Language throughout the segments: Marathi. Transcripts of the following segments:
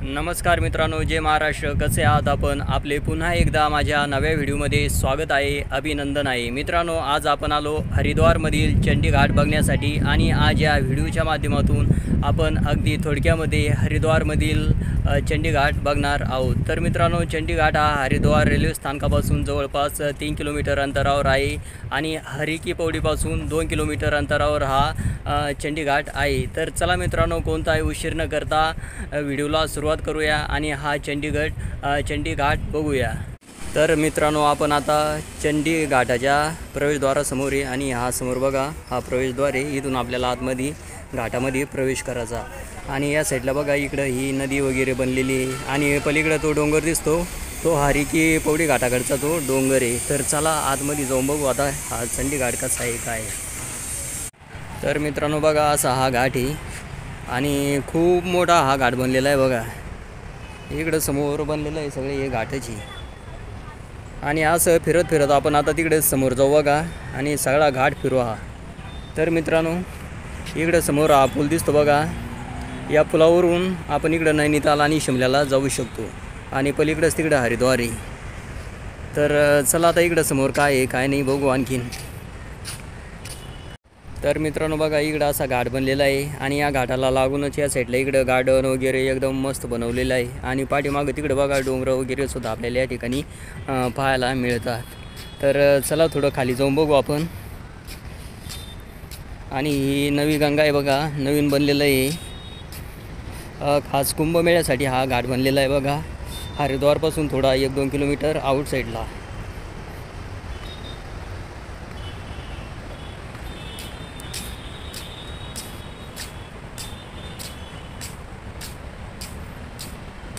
नमस्कार मित्रांनो, जय महाराष्ट्र. कसे आहात आपण? आपले पुन्हा एकदा माझ्या नव्या व्हिडिओमध्ये स्वागत आहे, अभिनंदन आहे. मित्रांनो, आज आपण आलो हरिद्वारमधील चंडीघाट बघण्यासाठी आणि आज या व्हिडिओच्या माध्यमातून आपण अगदी थोडक्यामध्ये हरिद्वारमधील चंडीघाट बघणार आहोत. तर मित्रांनो, चंडीघाट हा हरिद्वार रेल्वे स्थानकापासून जवळपास 3 किलोमीटर अंतरावर आहे आणि हरी की पौडीपासून 2 किलोमीटर अंतरावर हा चंडीघाट आहे. तर चला मित्रांनो, कोणताही उशीर न करता व्हिडिओला सुरुवात करूया आणि हा चंडीघाट बघूया. तर मित्रांनो, आपण आता चंडीघाटाच्या प्रवेशद्वारासमोर आहे आणि हा समोर बघा, हा प्रवेशद्वार आहे. इथून आपल्याला आतमध्ये घाटामध्ये प्रवेश करायचा आणि या साईडला बघा, इकडं ही नदी वगैरे बनलेली आहे आणि पलीकडं तो डोंगर दिसतो, तो हरी की पौडी घाटाकडचा तो डोंगर आहे. तर चला आतमध्ये जाऊन बघू आता हा चंडीघाट कसा आहे काय. तर मित्रांनो बघा, असा हा घाट आहे आणि खूप मोठा हा घाट बनलेला आहे बघा. इकडं समोर बनलेलं आहे सगळे हे घाटाची आणि असं फिरत फिरत आपण आता तिकडे समोर जाऊ बघा आणि सगळा घाट फिरू हा. तर मित्रांनो, इकडं समोर हा पूल दिसतो बघा, या पुलावरून आपण इकडं नैनिताल आणि शिमल्याला जाऊ शकतो आणि पलीकडंच तिकडं हरिद्वार आहे. तर चला आता इकडं समोर काय आहे काय नाही बघू आणखीन. तर मित्रांनो बघा, इकडं असा घाट बनलेला आहे आणि या घाटाला लागूनच या साईडला इकडं गार्डन वगैरे एकदम मस्त बनवलेलं आहे आणि पाठीमागं तिकडं बघा डोंगर वगैरे सुद्धा आपल्याला या ठिकाणी पाहायला मिळतात. तर चला थोडं खाली जाऊन बघू आपण. आणि ही नवी गंगा आहे बघा, नवीन बनलेलं आहे. खास कुंभमेळ्यासाठी हा घाट बनलेला आहे बघा, हरिद्वारपासून थोडा 1-2 किलोमीटर आउट साईडला.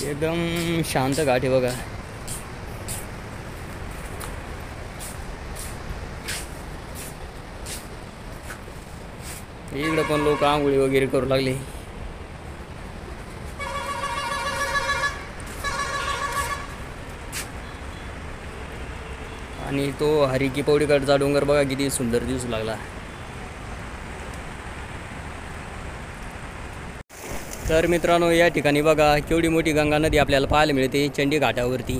एकदम शांत घाट आहे बघा. इकडं पण लोक आंघोळी वगैरे करू लागले. आणि तो हरी की पौडीकडचा डोंगर बघा किती सुंदर दिसू लागला. तर मित्रांनो, या ठिकाणी बघा केवढी मोठी गंगा नदी आपल्याला पाहायला मिळते चंडीघाटावरती.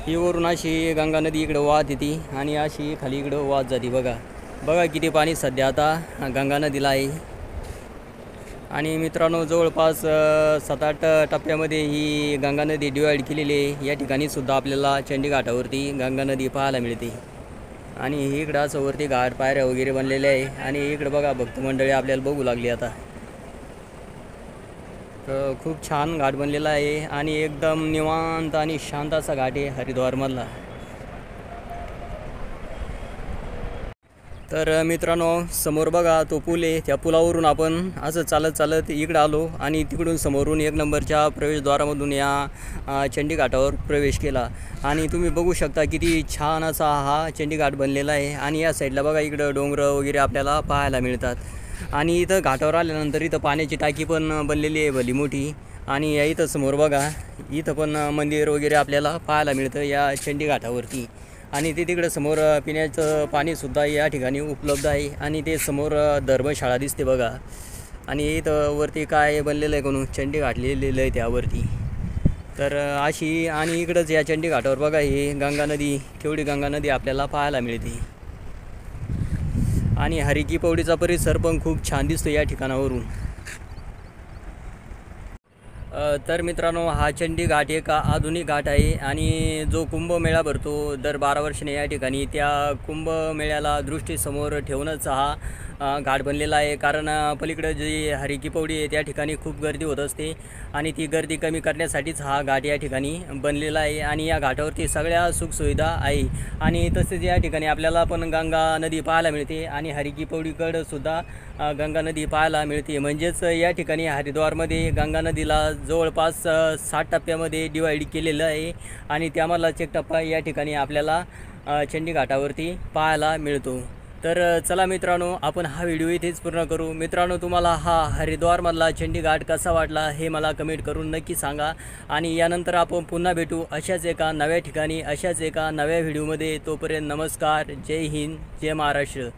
ही वरून अशी गंगा नदी इकडं वाहत येते आणि अशी खाली इकडं वाहत जाते बघा. बघा किती पाणी सध्या आता गंगा नदीला आहे. आणि मित्रांनो, जवळपास 7-8 टप्प्यामध्ये ही गंगा नदी डिवाईड केलेली आहे. या ठिकाणी सुद्धा आपल्याला चंडीघाटावरती गंगा नदी पाहायला मिळते. आणि इकडं असं वरती घाट पायऱ्या वगैरे बनलेल्या आहे आणि इकडं बघा भक्तमंडळी आपल्याला बघू लागली आता. तर खूप छान घाट बनलेला आहे आणि एकदम निवांत आणि शांत असा घाट आहे हरिद्वारमधला. तर मित्रांनो, समोर बघा तो पूल आहे, त्या पुलावरून आपण असं चालत चालत इकडं आलो आणि तिकडून समोरून 1 नंबरच्या प्रवेशद्वारामधून या चंडीघाटावर प्रवेश केला. आणि तुम्ही बघू शकता किती छान असा हा चंडीघाट बनलेला आहे. आणि या साईडला बघा इकडं डोंगर वगैरे आपल्याला पाहायला मिळतात. आणि इथं घाटावर आल्यानंतर इथं पाण्याची टाकी पण बनलेली आहे भली मोठी. आणि या इथं समोर बघा, इथं पण मंदिर वगैरे आपल्याला पाहायला मिळतं या चंडीघाटावरती. आणि ते तिकडं समोर पिण्याचं पाणीसुद्धा या ठिकाणी उपलब्ध आहे आणि ते समोर धर्मशाळा दिसते बघा. आणि इथं वरती काय बनलेलं आहे कोण चंडीघाट लिहिलेलं आहे त्यावरती. तर अशी आणि इकडंच या चंडीघाटावर बघा ही गंगा नदी, केवढी गंगा नदी आपल्याला पाहायला मिळते. आणि हरी की पौडीचा परिसर पण खूप छान दिसतो या ठिकाणावरून. तर मित्रांनो, हा चंडीघाट एक आधुनिक घाट आहे आणि जो कुंभमेळा भरतो दर 12 वर्षांनी या ठिकाणी, त्या कुंभमेळ्याला दृष्टीसमोर ठेवूनच हा घाट बनलेला आहे. कारण पलीकडं जी हरी की पौडी आहे त्या ठिकाणी खूप गर्दी होत असते आणि ती गर्दी कमी करण्यासाठीच हा घाट या ठिकाणी बनलेला आहे. आणि या घाटावरती सगळ्या सुखसुविधा आहे. आणि तसेच या ठिकाणी आपल्याला पण गंगा नदी पाहायला मिळते आणि हरी की पौडीकडं सुद्धा गंगा नदी पाहायला मिळते. म्हणजेच या ठिकाणी हरिद्वारमध्ये गंगा नदीला जवळपास 7 टप्प्यामध्ये डिवाईड केलेलं आहे आणि त्यामधलाच एक टप्पा या ठिकाणी आपल्याला चंडीघाटावरती पाहायला मिळतो. तर चला मित्रांनो, आपण हा व्हिडिओ इथेच पूर्ण करू. मित्रांनो, तुम्हाला हा हरिद्वारमधला चंडीघाट कसा वाटला हे मला कमेंट करून नक्की सांगा. आणि यानंतर आपण पुन्हा भेटू अशाच एका नव्या ठिकाणी, अशाच एका नव्या व्हिडिओमध्ये. तोपर्यंत नमस्कार, जय हिंद, जय महाराष्ट्र.